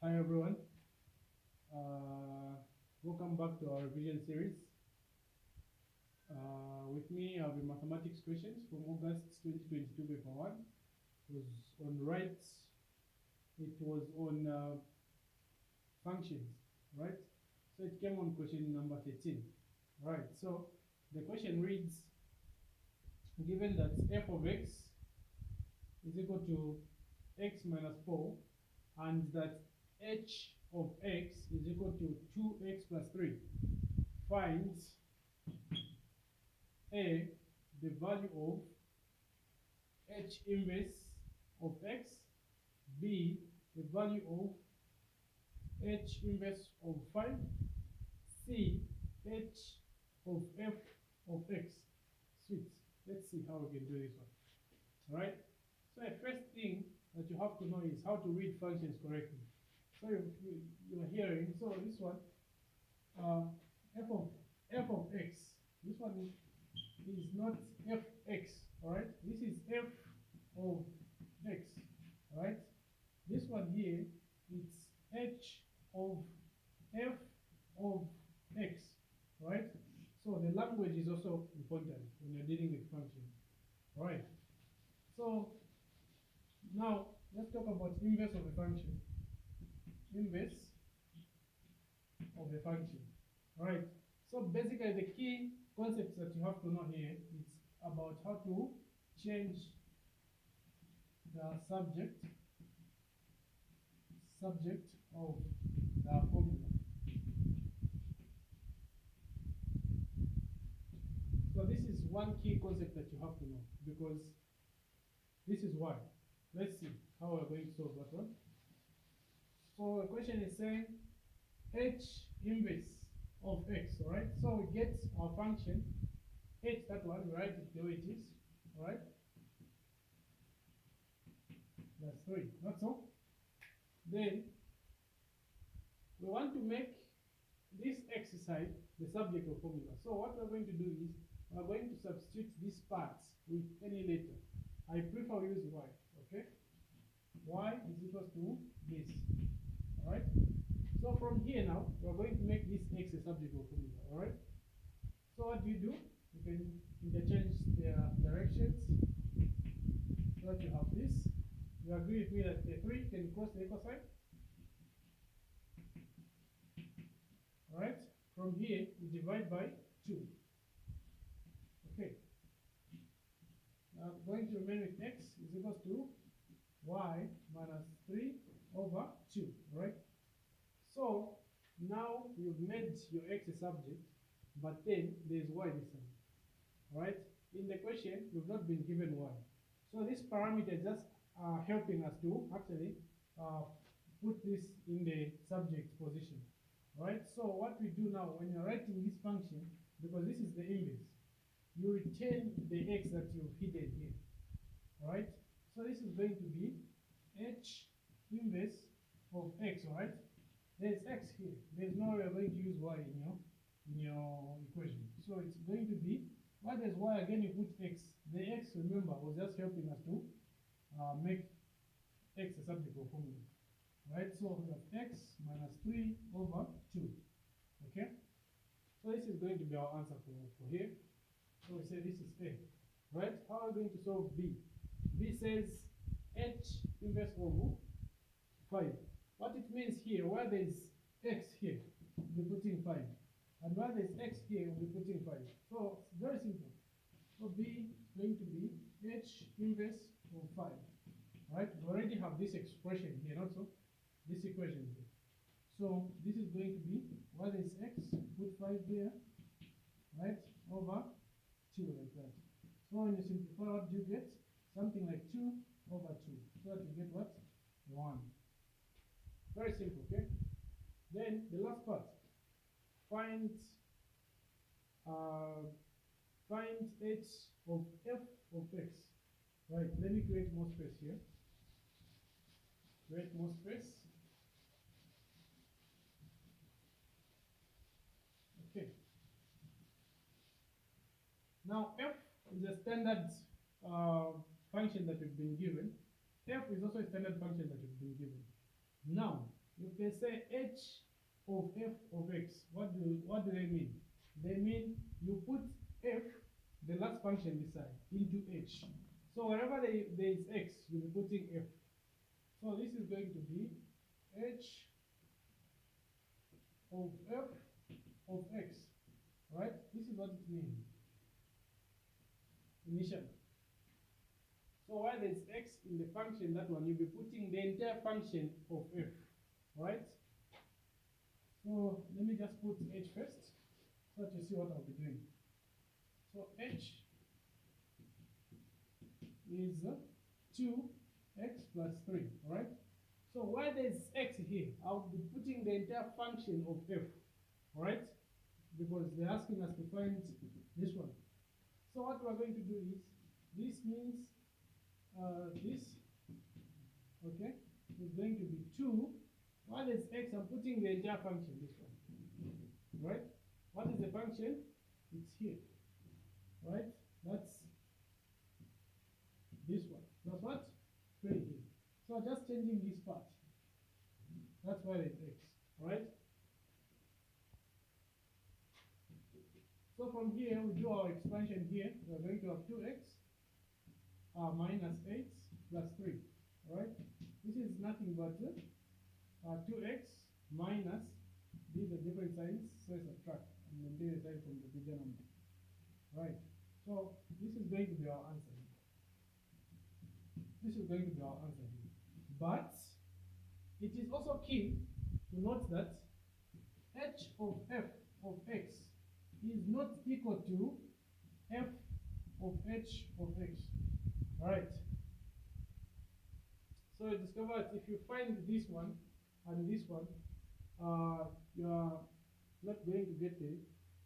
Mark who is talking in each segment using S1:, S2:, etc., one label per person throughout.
S1: Hi everyone, uh, welcome back to our revision series. With me I have the mathematics questions from August 2022 paper 1. It was on rights, it was on functions, right? So it came on question number 13. Right, so the question reads, given that f of x is equal to x minus 4 and that h of x is equal to 2x plus 3, find A, the value of h inverse of x, B, the value of h inverse of 5, C, h of f of x. Sweet. Let's see how we can do this one. Alright? So the first thing that you have to know is how to read functions correctly. So you're hearing, so this one, uh, f of x, this one is not fx, alright? This is f of x, alright? This one here, it's h of f of x, right? So the language is also important when you're dealing with functions, alright? So now let's talk about inverse of a function. Inverse of a function, alright? So basically the key concepts that you have to know here is about how to change the subject of the formula. So this is one key concept that you have to know, because this is why. Let's see how we're going to solve that one. So the question is saying h inverse of x, alright? So we get our function h, that one, we write it the way it is, alright? That's 3, that's all. Then we want to make this exercise the subject of formula. So what we're going to do is we're going to substitute these parts with any letter. I prefer we use y, okay? Y is equal to this, alright? So from here now, we're going to make this x a subject of formula, alright? So what do? You can interchange their directions so that you have this. You agree with me that the 3 can cross the equal sign? Alright? From here, we divide by 2. Okay. Now going to remain with x is equal to y minus 3 over 2, right? So now you've made your x a subject, but then there's y this time, right? In the question, you've not been given y. So this parameter is just helping us to actually put this in the subject position, right? So what we do now, when you're writing this function, because this is the inverse, you retain the x that you've hidden here, right? So this is going to be h inverse of x, right? There's x here. There's no way you're going to use y in your equation. So it's going to be, why there's y again, you put x. The x, remember, was just helping us to make x a subject of formula, right? So we have x minus 3 over 2, okay? So this is going to be our answer for here. So we say this is A, right? How are we going to solve B? B says h inverse of 5. What it means here, where there is x here, we'll be putting 5. And where there is x here, we'll be putting 5. So it's very simple. So B is going to be h inverse of 5. Right? We already have this expression here, not so? This equation here. So this is going to be, where there is x, put 5 there, right? Over 2 like that. So when you simplify, what do you get? Something like 2 over 2. So that you get what? 1. Very simple, okay? Then the last part. Find h of f of x. Right, let me create more space here. Create more space. Okay. Now f is a standard function that we've been given. F is also a standard function that we've been given. Now, if they say h of f of x, what do they mean? They mean you put f, the last function beside, into h. So wherever there is x, you'll be putting f. So this is going to be h of f of x, right? This is what it means initially. So while there's x in the function, that one, you'll be putting the entire function of f, right? So let me just put h first, so that you see what I'll be doing. So h is 2x plus 3, right? So while there's x here, I'll be putting the entire function of f, right? Because they're asking us to find this one. So what we're going to do is, this means this, okay, is going to be 2. While there's x, I'm putting the entire function, this one, right? What is the function? It's here, right? That's this one. That's what? 3 here. So just changing this part. That's why there's x, right? So from here, we do our expansion here. We're going to have 2x minus 8 plus 3, right? This is nothing but 2x minus, these are different signs, so subtract and maintain the sign from the bigger number, right? So this is going to be our answer here. This is going to be our answer here. But it is also key to note that h of f of x is not equal to f of h of x. Alright. So you discover that if you find this one and this one, you are not going to get the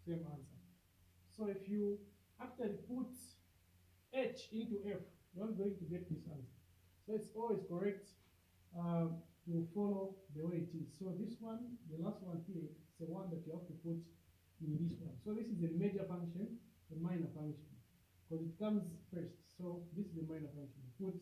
S1: same answer. So if you actually put h into f, you're not going to get this answer. So it's always correct to follow the way it is. So this one, the last one here, is the one that you have to put in this one. So this is the major function, the minor function, because it comes first. So this is the minor function. You put